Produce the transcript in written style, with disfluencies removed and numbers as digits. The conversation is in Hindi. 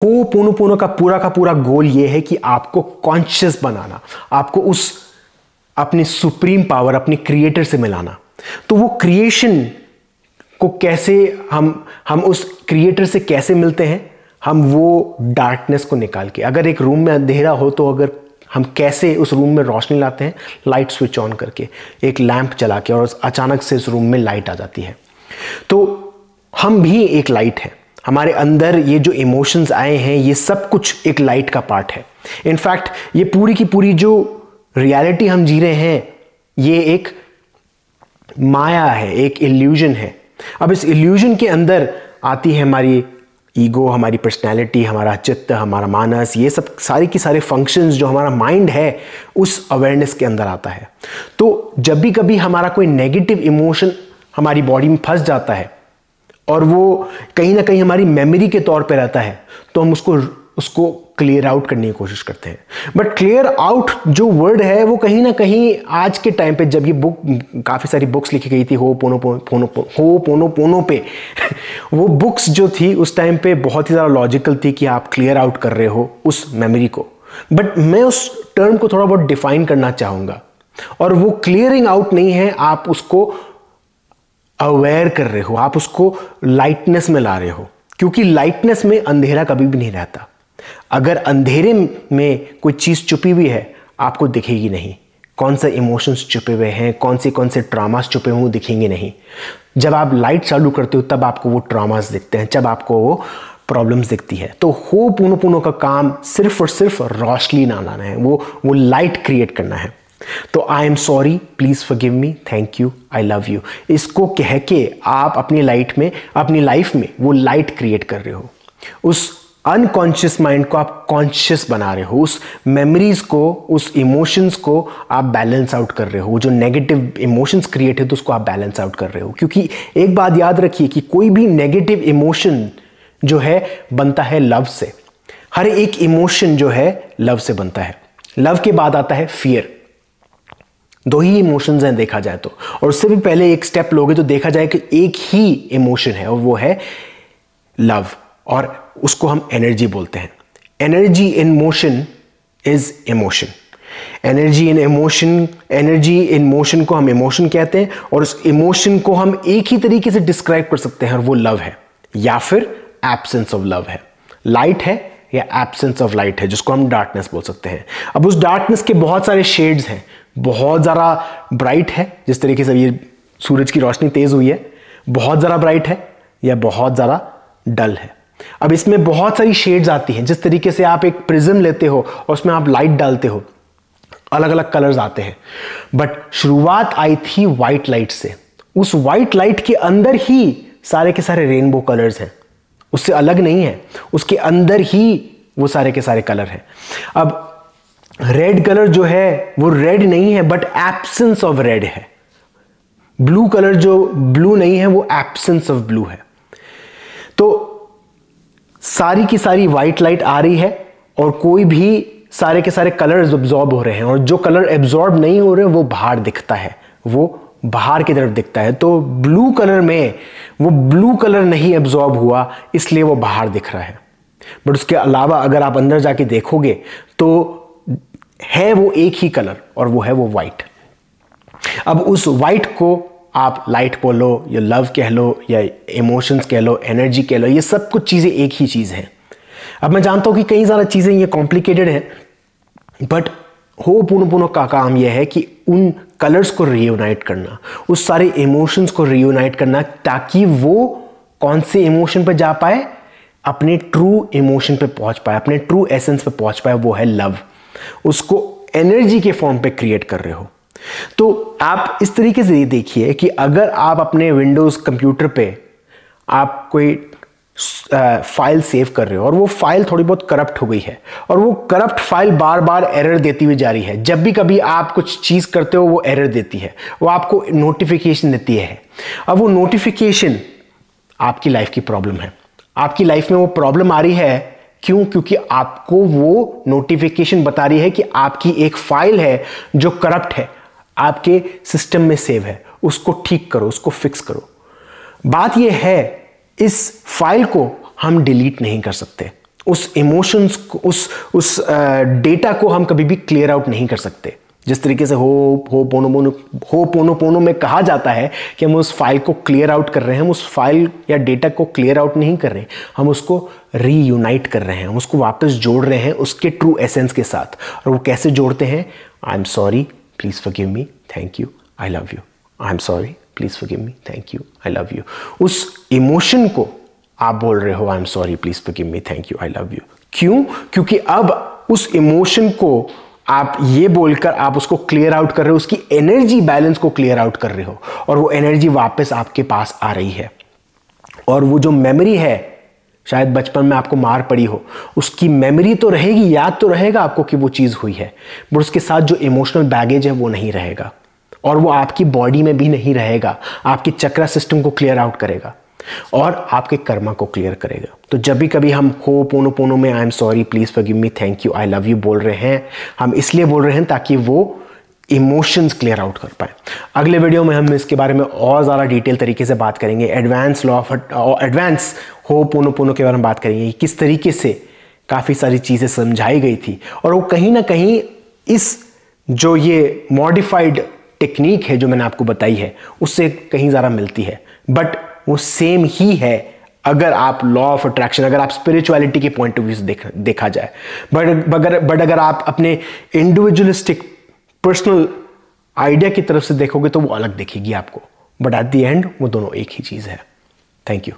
होपोनोपोनो का पूरा गोल यह है कि आपको कॉन्शियस बनाना, आपको उस अपनी सुप्रीम पावर, अपने क्रिएटर से मिलाना। तो वो क्रिएशन को कैसे हम उस क्रिएटर से कैसे मिलते हैं? हम वो डार्कनेस को निकाल के, अगर एक रूम में अंधेरा हो तो अगर हम कैसे उस रूम में रोशनी लाते हैं? लाइट स्विच ऑन करके, एक लैंप जला के, और अचानक से उस रूम में लाइट आ जाती है। तो हम भी एक लाइट है, हमारे अंदर ये जो इमोशंस आए हैं ये सब कुछ एक लाइट का पार्ट है। इनफैक्ट ये पूरी की पूरी जो रियलिटी हम जी रहे हैं ये एक माया है, एक इल्यूजन है। अब इस इल्यूजन के अंदर आती है हमारी ईगो, हमारी पर्सनैलिटी, हमारा चित्त, हमारा मानस, ये सब सारे के सारे फंक्शंस जो हमारा माइंड है उस अवेयरनेस के अंदर आता है। तो जब भी कभी हमारा कोई नेगेटिव इमोशन हमारी बॉडी में फंस जाता है और वो कहीं ना कहीं हमारी मेमोरी के तौर पे रहता है, तो हम उसको क्लियर आउट करने की कोशिश करते हैं। बट क्लियर आउट जो वर्ड है वो कहीं ना कहीं आज के टाइम पे, जब ये बुक, काफ़ी सारी बुक्स लिखी गई थी होपोनोपोनो पे वो बुक्स जो थी उस टाइम पे बहुत ही ज़्यादा लॉजिकल थी कि आप क्लियर आउट कर रहे हो उस मेमोरी को। बट मैं उस टर्म को थोड़ा बहुत डिफाइन करना चाहूँगा, और वो क्लियरिंग आउट नहीं है, आप उसको अवेयर कर रहे हो, आप उसको लाइटनेस में ला रहे हो। क्योंकि लाइटनेस में अंधेरा कभी भी नहीं रहता। अगर अंधेरे में कोई चीज़ छुपी हुई है आपको दिखेगी नहीं। कौन से इमोशंस छुपे हुए हैं, कौन से ट्रामास छुपे हुए दिखेंगे नहीं। जब आप लाइट चालू करते हो तब आपको वो ट्रामास दिखते हैं, जब आपको वो प्रॉब्लम्स दिखती है। तो होपोनोपोनो का काम सिर्फ और सिर्फ रोशनी ना लाना है, वो लाइट क्रिएट करना है। तो I am sorry, please forgive me, thank you, I love you, इसको कह के आप अपनी लाइफ में वो लाइट क्रिएट कर रहे हो। उस अनकॉन्शियस माइंड को आप कॉन्शियस बना रहे हो, उस मेमोरीज को, उस इमोशंस को आप बैलेंस आउट कर रहे हो। जो नेगेटिव इमोशंस क्रिएट है तो उसको आप बैलेंस आउट कर रहे हो। क्योंकि एक बात याद रखिए कि कोई भी नेगेटिव इमोशन जो है बनता है लव से। हर एक इमोशन जो है लव से बनता है। लव के बाद आता है फियर। दो ही इमोशंस हैं देखा जाए तो, और उससे भी पहले एक स्टेप लोगे तो देखा जाए कि एक ही इमोशन है और वो है लव, और उसको हम एनर्जी बोलते हैं। Energy in motion is emotion. Energy in motion को हम इमोशन कहते हैं, और उस इमोशन को हम एक ही तरीके से डिस्क्राइब कर सकते हैं और वो लव है या फिर एब्सेंस ऑफ लव है। लाइट है या एब्सेंस ऑफ लाइट है, जिसको हम डार्कनेस बोल सकते हैं। अब उस डार्कनेस के बहुत सारे शेड्स हैं। बहुत ज़्यादा ब्राइट है, जिस तरीके से ये सूरज की रोशनी तेज हुई है, बहुत ज़्यादा ब्राइट है या बहुत ज़्यादा डल है। अब इसमें बहुत सारी शेड्स आती हैं। जिस तरीके से आप एक प्रिज्म लेते हो और उसमें आप लाइट डालते हो, अलग अलग कलर्स आते हैं। बट शुरुआत आई थी व्हाइट लाइट से। उस व्हाइट लाइट के अंदर ही सारे के सारे रेनबो कलर्स हैं, उससे अलग नहीं है। उसके अंदर ही वो सारे के सारे कलर हैं। अब रेड कलर जो है वो रेड नहीं है, बट एब्सेंस ऑफ रेड है। ब्लू कलर जो ब्लू नहीं है वो एब्सेंस ऑफ ब्लू है। तो सारी की सारी व्हाइट लाइट आ रही है और कोई भी सारे के सारे कलर एब्जॉर्ब हो रहे हैं, और जो कलर एब्जॉर्ब नहीं हो रहे वो बाहर दिखता है, वो बाहर की तरफ दिखता है। तो ब्लू कलर में वो ब्लू कलर नहीं एब्जॉर्ब हुआ, इसलिए वो बाहर दिख रहा है। बट उसके अलावा अगर आप अंदर जाके देखोगे तो है वो एक ही कलर, और वो है वो व्हाइट। अब उस व्हाइट को आप लाइट बोलो या लव कह लो या इमोशंस कह लो, एनर्जी कह लो, ये सब कुछ चीज़ें एक ही चीज़ है। अब मैं जानता हूं कि कई ज़्यादा चीज़ें ये कॉम्प्लिकेटेड हैं, बट होपोनोपोनो का काम यह है कि उन कलर्स को रियूनाइट करना, उस सारे इमोशंस को रियूनाइट करना, ताकि वो कौन से इमोशन पे जा पाए, अपने ट्रू इमोशन पे पहुंच पाए, अपने ट्रू एसेंस पे पहुंच पाए, वो है लव। उसको एनर्जी के फॉर्म पे क्रिएट कर रहे हो। तो आप इस तरीके से देखिए कि अगर आप अपने विंडोज कंप्यूटर पे आप कोई फाइल सेव कर रहे हो और वो फाइल थोड़ी बहुत करप्ट हो गई है, और वो करप्ट फाइल बार बार एरर देती हुई जा रही है। जब भी कभी आप कुछ चीज़ करते हो वो एरर देती है, वो आपको नोटिफिकेशन देती है। अब वो नोटिफिकेशन आपकी लाइफ की प्रॉब्लम है। आपकी लाइफ में वो प्रॉब्लम आ रही है क्यों? क्योंकि आपको वो नोटिफिकेशन बता रही है कि आपकी एक फाइल है जो करप्ट है, आपके सिस्टम में सेव है, उसको ठीक करो, उसको फिक्स करो। बात यह है, इस फाइल को हम डिलीट नहीं कर सकते। उस इमोशंस को, उस डेटा को हम कभी भी क्लियर आउट नहीं कर सकते। जिस तरीके से होपोनोपोनो में कहा जाता है कि हम उस फाइल को क्लियर आउट कर रहे हैं, हम उस फाइल या डेटा को क्लियर आउट नहीं कर रहे, हम उसको रीयूनाइट कर रहे हैं, हम उसको वापस जोड़ रहे हैं उसके ट्रू एसेंस के साथ। और वो कैसे जोड़ते हैं? I am sorry, please forgive me, thank you, I love you. I am sorry, please forgive me, thank you, I love you. उस इमोशन को आप बोल रहे हो I am sorry, please forgive me, thank you, I love you. क्यों? क्योंकि अब उस इमोशन को आप ये बोलकर आप उसको क्लियर आउट कर रहे हो, उसकी एनर्जी बैलेंस को क्लियर आउट कर रहे हो, और वो एनर्जी वापस आपके पास आ रही है। और वो जो मेमोरी है, शायद बचपन में आपको मार पड़ी हो, उसकी मेमोरी तो रहेगी, याद तो रहेगा आपको कि वो चीज़ हुई है, बट उसके साथ जो इमोशनल बैगेज है वो नहीं रहेगा, और वो आपकी बॉडी में भी नहीं रहेगा। आपकी चक्रा सिस्टम को क्लियर आउट करेगा और आपके कर्मा को क्लियर करेगा। तो जब भी कभी हम होपोनोपोनो में I am sorry, please forgive me, thank you, I love you बोल रहे हैं, हम इसलिए बोल रहे हैं ताकि वो इमोशंस क्लियर आउट कर पाए। अगले वीडियो में हम इसके बारे में और ज़्यादा डिटेल तरीके से बात करेंगे। एडवांस होपोनोपोनो के बारे में बात करेंगे, किस तरीके से काफ़ी सारी चीज़ें समझाई गई थी, और वो कहीं ना कहीं इस जो ये मॉडिफाइड टेक्निक है जो मैंने आपको बताई है उससे कहीं ज़्यादा मिलती है, बट वो सेम ही है अगर आप लॉ ऑफ अट्रैक्शन, अगर आप स्पिरिचुअलिटी के पॉइंट ऑफ व्यू से देखा जाए। बट अगर आप अपने इंडिविजुअलिस्टिक पर्सनल आइडिया की तरफ से देखोगे तो वो अलग दिखेगी आपको, बट एट द एंड वो दोनों एक ही चीज़ है। Thank you.